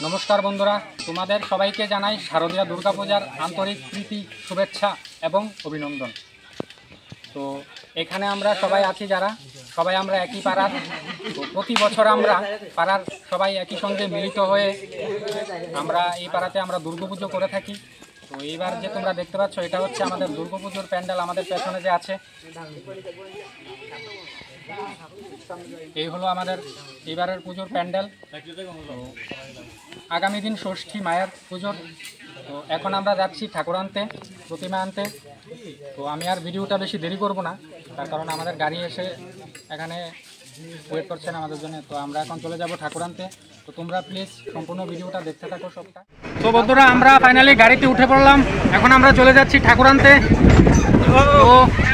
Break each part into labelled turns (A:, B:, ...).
A: নমস্কার বন্ধুরা, তোমাদের সবাইকে জানাই শারদীয় দুর্গাপূজার আন্তরিক প্রীতি, শুভেচ্ছা এবং অভিনন্দন। তো এখানে আমরা সবাই আছি যারা সবাই আমরা একই পাড়ার। তো প্রতি বছর আমরা পাড়ার সবাই একই সঙ্গে মিলিত হয়ে আমরা এই পাড়াতে আমরা দুর্গাপুজো করে থাকি। তো এইবার যে তোমরা দেখতে পাচ্ছ এটা হচ্ছে আমাদের দুর্গাপুজোর প্যান্ডেল, আমাদের পেছনে যে আছে এই হলো আমাদের এবারের পুজোর প্যান্ডেল। তো আগামী দিন ষষ্ঠী মায়ের পুজোর। তো এখন আমরা যাচ্ছি ঠাকুর আনতে, প্রতিমা আনতে। তো আমি আর ভিডিওটা বেশি দেরি করব না, তার কারণ আমাদের গাড়ি এসে এখানে ওয়েট করছেন আমাদের জন্য। তো আমরা এখন চলে যাব ঠাকুর আনতে। তো তোমরা প্লিজ সম্পূর্ণ ভিডিওটা দেখতে থাকো সবটা। তো বন্ধুরা, আমরা ফাইনালি গাড়িতে উঠে পড়লাম, এখন আমরা চলে যাচ্ছি ঠাকুর আনতে। তো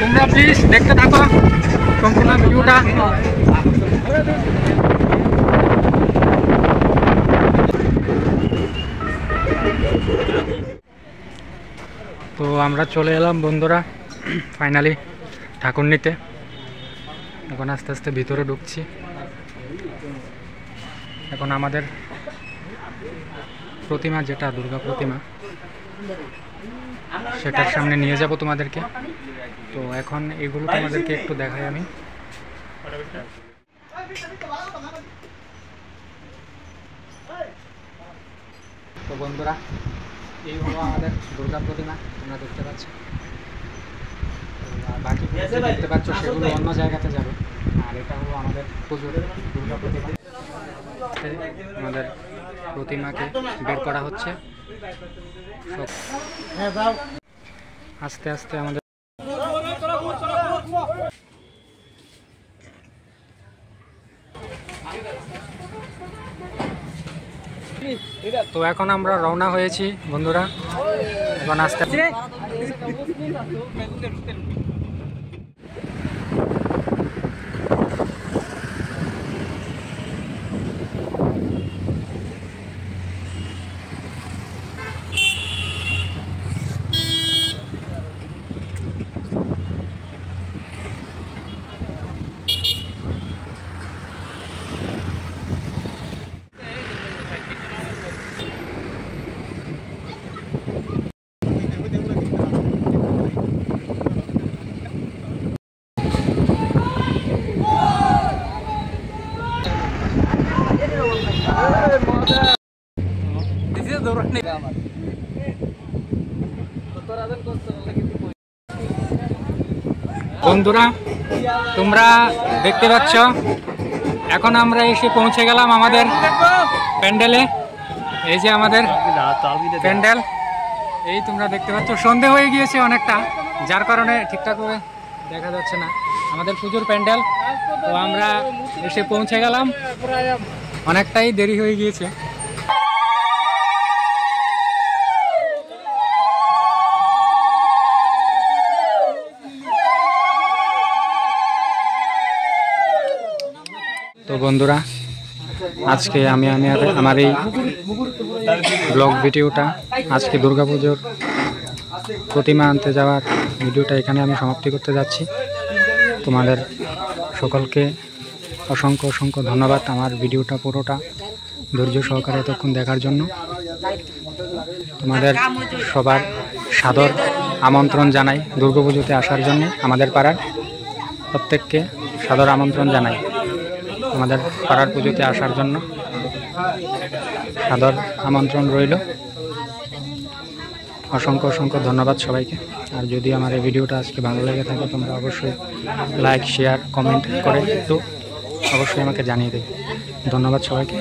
A: তোমরা প্লিজ দেখতে থাকো সম্পূর্ণ ভিডিওটা। তো আমরা চলে এলাম বন্ধুরা ফাইনালি ঠাকুর নিতে। এখন আস্তে আস্তে ভিতরে ঢুকছি। এখন আমাদের প্রতিমা, যেটা দুর্গা প্রতিমা, সেটার সামনে নিয়ে যাব তোমাদেরকে। তো এখন এগুলো তোমাদেরকে একটু দেখাই আমি। তো বন্ধুরা, এই হলো আমাদের দুর্গা প্রতিমা, তোমরা দেখতে পাচ্ছ। বাকি দেখতে পাচ্ছ সেগুলো অন্য জায়গাতে যাবে। আর এটা হলো আমাদের পুজোর দুর্গা প্রতিমা। আমাদের প্রতিমাকে বের করা হচ্ছে আস্তে আস্তে। আমাদের তো এখন আমরা রওনা হয়েছি বন্ধুরা, এখন আস্তে আস্তে বন্ধুরা, তোমরা দেখতে পাচ্ছ এখন আমরা এসে পৌঁছে গেলাম আমাদের প্যান্ডেলে। এই যে আমাদের প্যান্ডেল, এই তোমরা দেখতে পাচ্ছ। সন্ধে হয়ে গিয়েছে অনেকটা, যার কারণে ঠিকঠাক করে দেখা যাচ্ছে না আমাদের পুজোর প্যান্ডেল। তো আমরা এসে পৌঁছে গেলাম, অনেকটাই দেরি হয়ে গিয়েছে। তো বন্ধুরা, আজকে আমি আমার এই ব্লগ ভিডিওটা, আজকে দুর্গাপুজোর প্রতিমা আনতে যাওয়ার ভিডিওটা এখানে আমি সমাপ্তি করতে যাচ্ছি। তোমাদের সকলকে অসংখ্য অসংখ্য ধন্যবাদ আমার ভিডিওটা পুরোটা ধৈর্য সহকারে এতক্ষণ দেখার জন্য। তোমাদের সবার সাদর আমন্ত্রণ জানাই দুর্গাপুজোতে আসার জন্য। আমাদের পাড়ার প্রত্যেককে সাদর আমন্ত্রণ জানাই আমাদের পাড়ার পুজোতে আসার জন্য, সাদর আমন্ত্রণ রইল। অসংখ্য অসংখ্য ধন্যবাদ সবাইকে। আর যদি আমার এই ভিডিওটা আজকে ভালো লেগে থাকে, তোমরা অবশ্যই লাইক, শেয়ার, কমেন্ট করে একটু অবশ্যই আমাকে জানিয়ে দেবে। ধন্যবাদ সবাইকে।